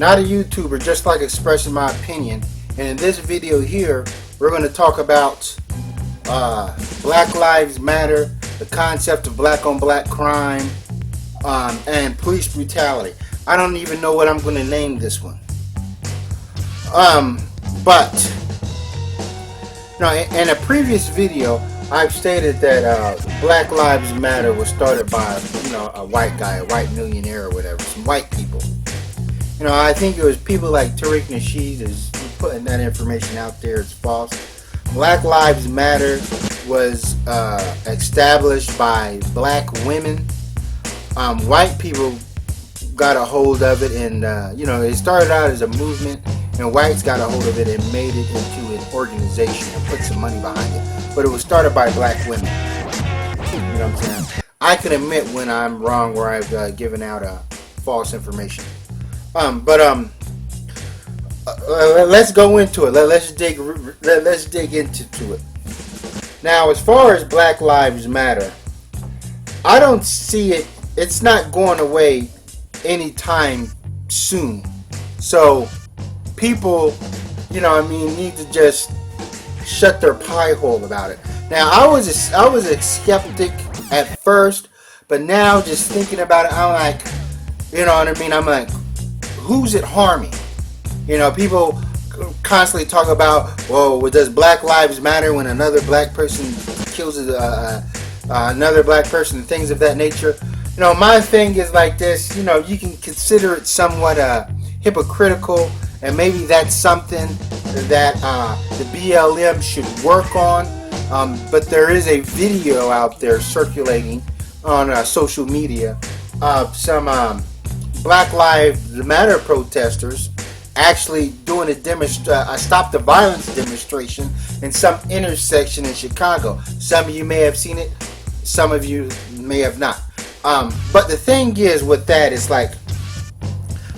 not a YouTuber, just like expressing my opinion. And in this video here, we're going to talk about Black Lives Matter, the concept of black on black crime, and police brutality. I don't even know what I'm going to name this one. But in a previous video, I've stated that Black Lives Matter was started by a white guy, a white millionaire or whatever, some white people. I think it was people like Tariq Nasheed is putting that information out there. It's false. Black Lives Matter was established by black women. White people got a hold of it, and it started out as a movement, and whites got a hold of it and made it into an organization and put some money behind it. But it was started by black women. You know what I'm saying? I can admit when I'm wrong or I've given out false information. Let's go into it. Let's dig into it. Now, as far as Black Lives Matter, I don't see it. It's not going away anytime soon. So people, need to just shut their pie hole about it. Now, I was a skeptic at first, but now just thinking about it, I'm like, I'm like, who's it harming? People constantly talk about, well, does Black Lives Matter when another black person kills another black person, things of that nature. My thing is like this, you can consider it somewhat hypocritical, and maybe that's something that the BLM should work on. But there is a video out there circulating on social media of some Black Lives Matter protesters actually doing a Stop the Violence demonstration in some intersection in Chicago. Some of you may have seen it, some of you may have not. But the thing is with that is like,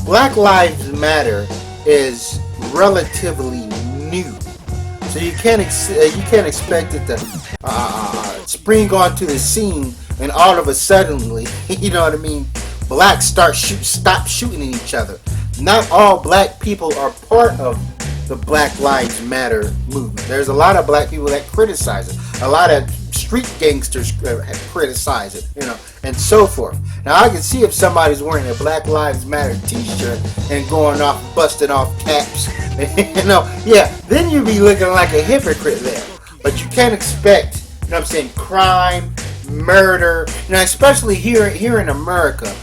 Black Lives Matter is relatively new, so you can't expect it to spring onto the scene and all of a suddenly, blacks stop shooting at each other. Not all black people are part of the Black Lives Matter movement. There's a lot of black people that criticize it. A lot of street gangsters criticize it, and so forth. Now, I can see if somebody's wearing a Black Lives Matter t-shirt and going off, busting off caps, then you'd be looking like a hypocrite there. But you can't expect, crime, murder, especially here in America,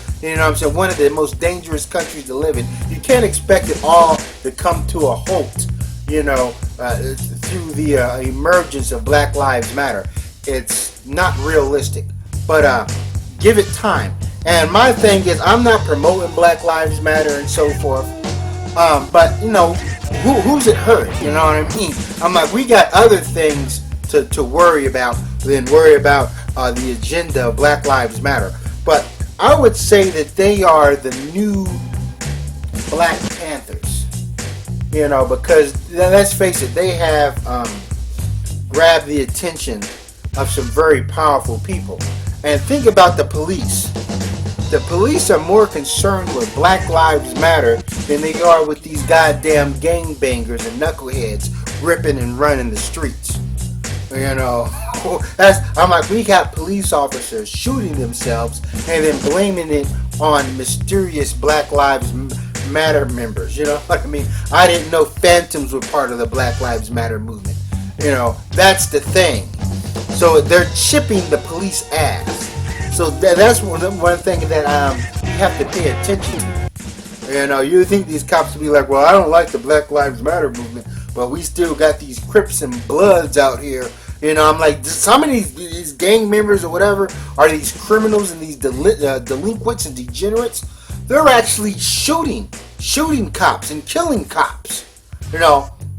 one of the most dangerous countries to live in. You can't expect it all to come to a halt, through the emergence of Black Lives Matter. It's not realistic, but give it time. And my thing is, I'm not promoting Black Lives Matter and so forth, but who's it hurt? You know what I mean? I'm like, we got other things to worry about than worry about the agenda of Black Lives Matter. But I would say that they are the new Black Panthers, because let's face it, they have grabbed the attention of some very powerful people. And think about the police. The police are more concerned with Black Lives Matter than they are with these goddamn gangbangers and knuckleheads ripping and running the streets. I'm like, we got police officers shooting themselves and then blaming it on mysterious Black Lives Matter members. You know what I mean? I didn't know phantoms were part of the Black Lives Matter movement. That's the thing. So they're chipping the police ass. So that's one thing that you have to pay attention to. You think these cops will be like, well, I don't like the Black Lives Matter movement, but we still got these Crips and Bloods out here. I'm like, some of these gang members or whatever are these criminals and these delinquents and degenerates. They're actually shooting cops and killing cops.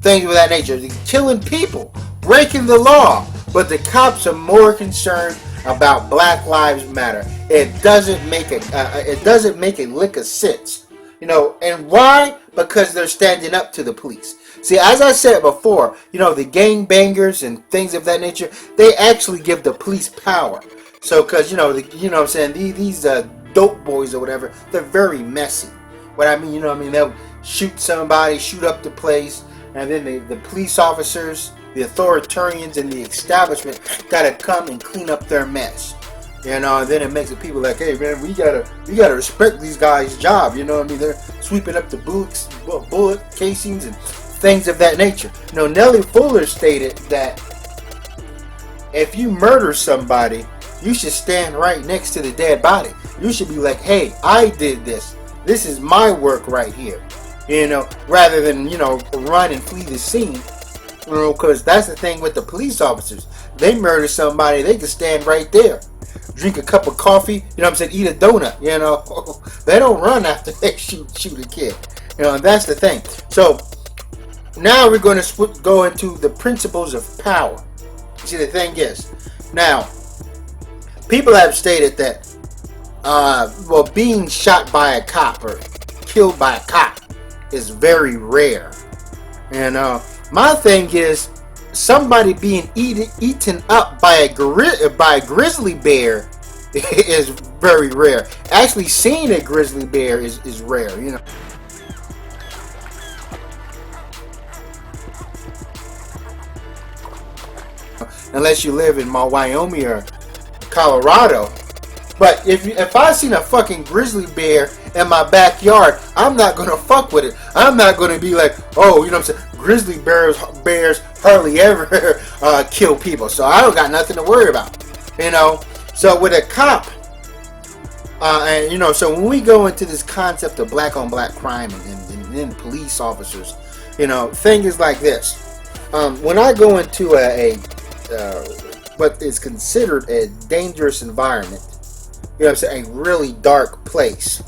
Things of that nature. They're killing people, breaking the law. But the cops are more concerned about Black Lives Matter. It doesn't make a lick of sense. And why? Because they're standing up to the police. See, as I said before, the gang bangers and things of that nature, they actually give the police power. So, because, what I'm saying, these dope boys or whatever, they're very messy. what I mean, you know what I mean? They'll shoot somebody, shoot up the place, and then the police officers, the authoritarians, and the establishment gotta come and clean up their mess. You know, and then it makes the people like, hey man, we gotta respect these guys' job. You know what I mean? They're sweeping up the bullet casings and things of that nature. You know, Nellie Fuller stated that if you murder somebody, you should stand right next to the dead body. You should be like, hey, I did this. This is my work right here. You know, rather than, you know, run and flee the scene. You know, because that's the thing with the police officers. They murder somebody, they can stand right there. Drink a cup of coffee, you know what I'm saying, eat a donut, you know. They don't run after they shoot a kid. You know, and that's the thing. So, now we're going to go into the principles of power. See, the thing is, now, people have stated that, being shot by a cop or killed by a cop is very rare. And my thing is, somebody being eaten up by a grizzly bear is very rare. Actually, seeing a grizzly bear is rare. You know. Unless you live in Wyoming or Colorado. But if I seen a fucking grizzly bear in my backyard, I'm not gonna fuck with it. I'm not gonna be like, oh, you know what I'm saying? Grizzly bears hardly ever kill people, so I don't got nothing to worry about. You know. So with a cop, and you know, so when we go into this concept of black on black crime and police officers, you know, thing is like this. When I go into what is considered a dangerous environment, you know what I'm saying, a really dark place,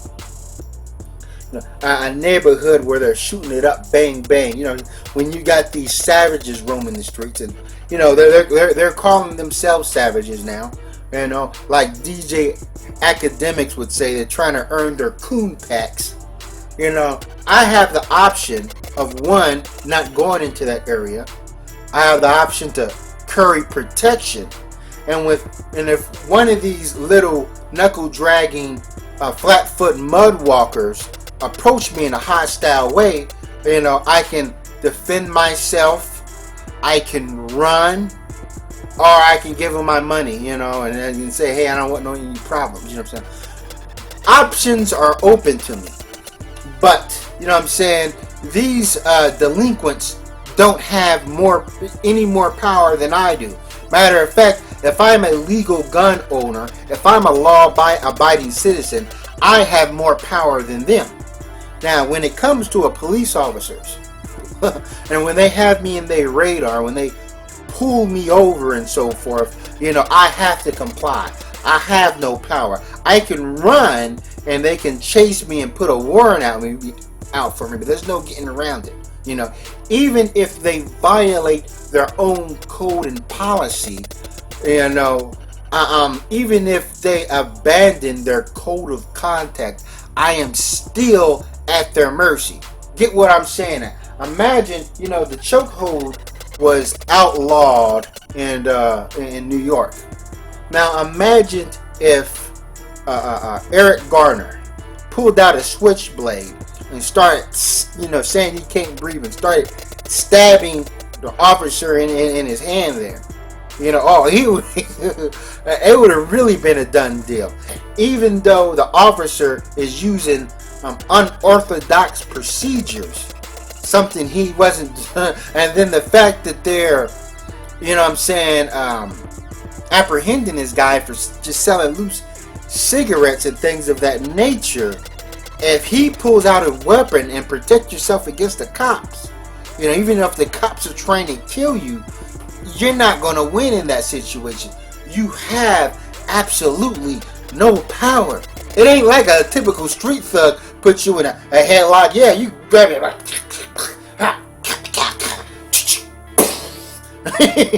you know, a neighborhood where they're shooting it up, bang bang. You know, when you got these savages roaming the streets, and you know they're calling themselves savages now. You know, like DJ Academics would say, they're trying to earn their coon packs. You know, I have the option of one, not going into that area. I have the option to curry protection, and if one of these little knuckle dragging flat-foot mud walkers approach me in a hostile way, you know, I can defend myself, I can run, or I can give them my money, you know, and say, hey, I don't want no any problems, you know what I'm saying? Options are open to me, but you know what I'm saying, these delinquents don't have any more power than I do. Matter of fact, if I'm a legal gun owner, if I'm a law-abiding citizen, I have more power than them. Now, when it comes to a police officers, and when they have me in their radar, when they pull me over and so forth, you know, I have to comply. I have no power. I can run, and they can chase me and put a warrant out for me, but there's no getting around it. You know, even if they violate their own code and policy, you know, even if they abandon their code of conduct, I am still at their mercy. Get what I'm saying? Imagine, you know, the chokehold was outlawed in New York. Now imagine if Eric Garner pulled out a switchblade and started, you know, saying he can't breathe and started stabbing the officer in his hand there. You know, it would have really been a done deal. Even though the officer is using unorthodox procedures, something he wasn't, and then the fact that they're, you know what I'm saying, apprehending this guy for just selling loose cigarettes and things of that nature. If he pulls out a weapon and protect yourself against the cops, you know, even if the cops are trying to kill you, you're not going to win in that situation. You have absolutely no power. It ain't like a typical street thug puts you in a headlock. Yeah, you grab it like,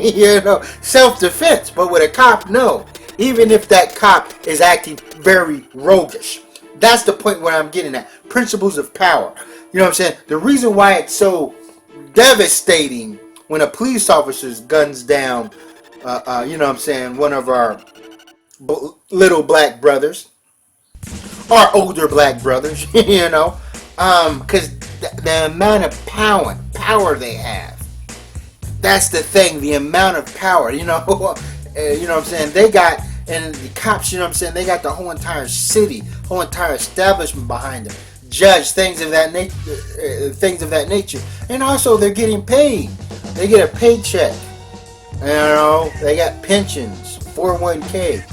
you know, self-defense. But with a cop, no. Even if that cop is acting very roguish. That's the point where I'm getting at. Principles of power. You know what I'm saying? The reason why it's so devastating when a police officer guns down, you know what I'm saying, one of our little black brothers, our older black brothers, you know, Because the amount of power they have. That's the thing. The amount of power. You know, you know what I'm saying. They got, and the cops. You know what I'm saying. They got the whole entire city, whole entire establishment behind them. Judge things of that nature, and also they're getting paid. They get a paycheck. You know, they got pensions, 401k,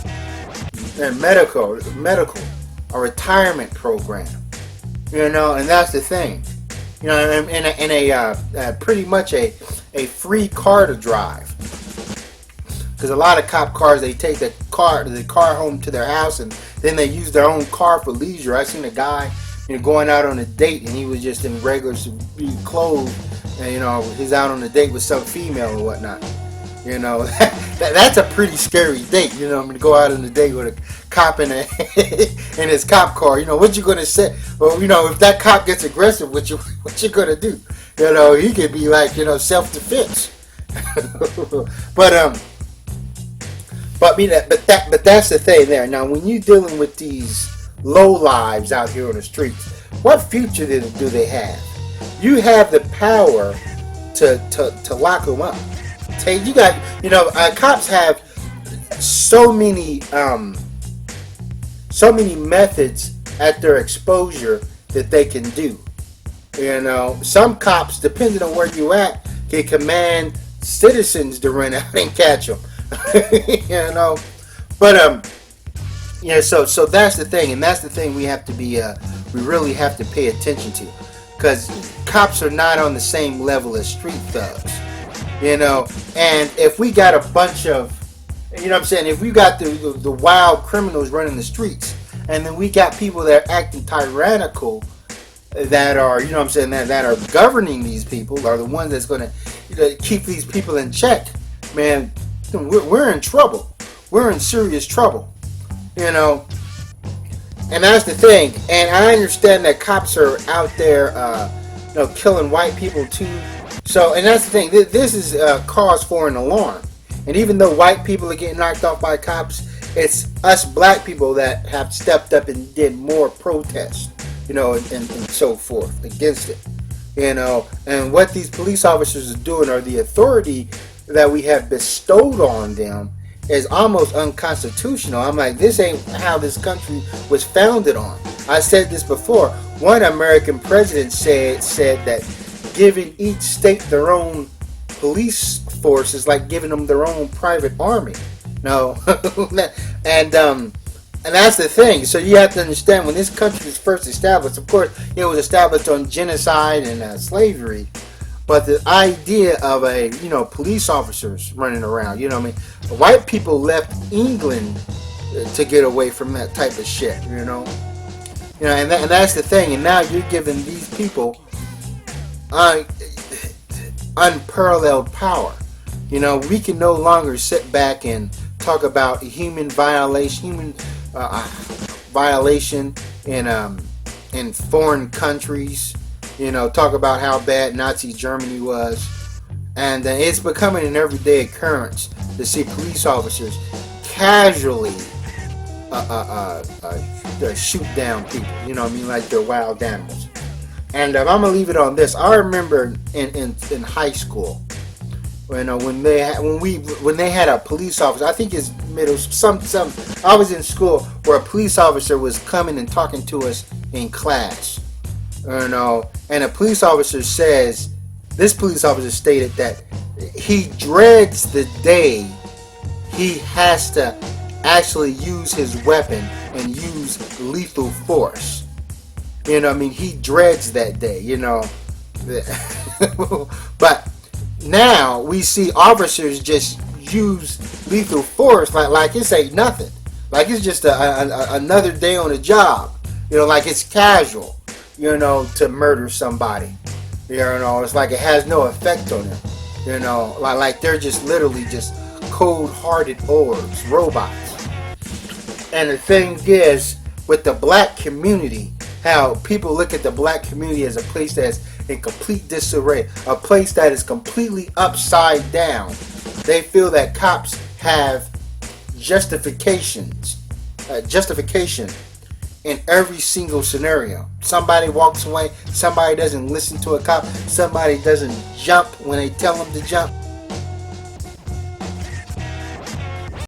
and medical, a retirement program. You know, and that's the thing. You know, in a pretty much a free car to drive. Because a lot of cop cars, they take the car home to their house, and then they use their own car for leisure. I seen a guy, you know, going out on a date, and he was just in regular clothes, and you know, he's out on a date with some female or whatnot. You know, that's a pretty scary date. You know, I mean, to go out on a date with a cop in in his cop car. You know, what you gonna say? Well, you know, if that cop gets aggressive, what you gonna do? You know, he could be like, you know, self-defense. but that's the thing there. Now, when you're dealing with these low lives out here on the streets, what future do they have? You have the power to lock them up. You got, you know, cops have so many methods at their exposure that they can do. You know, some cops, depending on where you at, can command citizens to run out and catch them. You know, but yeah. So that's the thing, and that's the thing we have to be. We really have to pay attention to, because cops are not on the same level as street thugs. You know, and if we got a bunch of, you know what I'm saying, if we got the wild criminals running the streets, and then we got people that are acting tyrannical, that are, you know what I'm saying, that are governing these people, are the ones that's going to keep these people in check, man, we're in trouble. We're in serious trouble. You know, and that's the thing. And I understand that cops are out there, you know, killing white people too. So, and that's the thing. This is a cause for an alarm. And even though white people are getting knocked off by cops, it's us black people that have stepped up and did more protests, you know, and so forth against it. You know, and what these police officers are doing, or the authority that we have bestowed on them, is almost unconstitutional. I'm like, this ain't how this country was founded on. I said this before. One American president said that giving each state their own police force is like giving them their own private army. No, and that's the thing. So you have to understand, when this country was first established, of course, it was established on genocide and slavery. But the idea of police officers running around, you know what I mean? White people left England to get away from that type of shit, you know? And that's the thing. And now you're giving these people unparalleled power. You know, we can no longer sit back and talk about human violation in foreign countries. You know, talk about how bad Nazi Germany was. And it's becoming an everyday occurrence to see police officers casually shoot down people. You know what I mean? Like they're wild animals. And I'm going to leave it on this. I remember in high school, when they had a police officer. I think it's I was in school where a police officer was coming and talking to us in class. You know, and a police officer this police officer stated that he dreads the day he has to actually use his weapon and use lethal force. You know what I mean? He dreads that day, you know. But now we see officers just use lethal force like it's ain't nothing. Like it's just another day on the job. You know, like it's casual, you know, to murder somebody. You know, it's like it has no effect on them. You know, like they're just literally just cold-hearted robots. And the thing is, with the black community, how people look at the black community as a place that's in complete disarray, a place that is completely upside down. They feel that justification in every single scenario. Somebody walks away, somebody doesn't listen to a cop, somebody doesn't jump when they tell them to jump.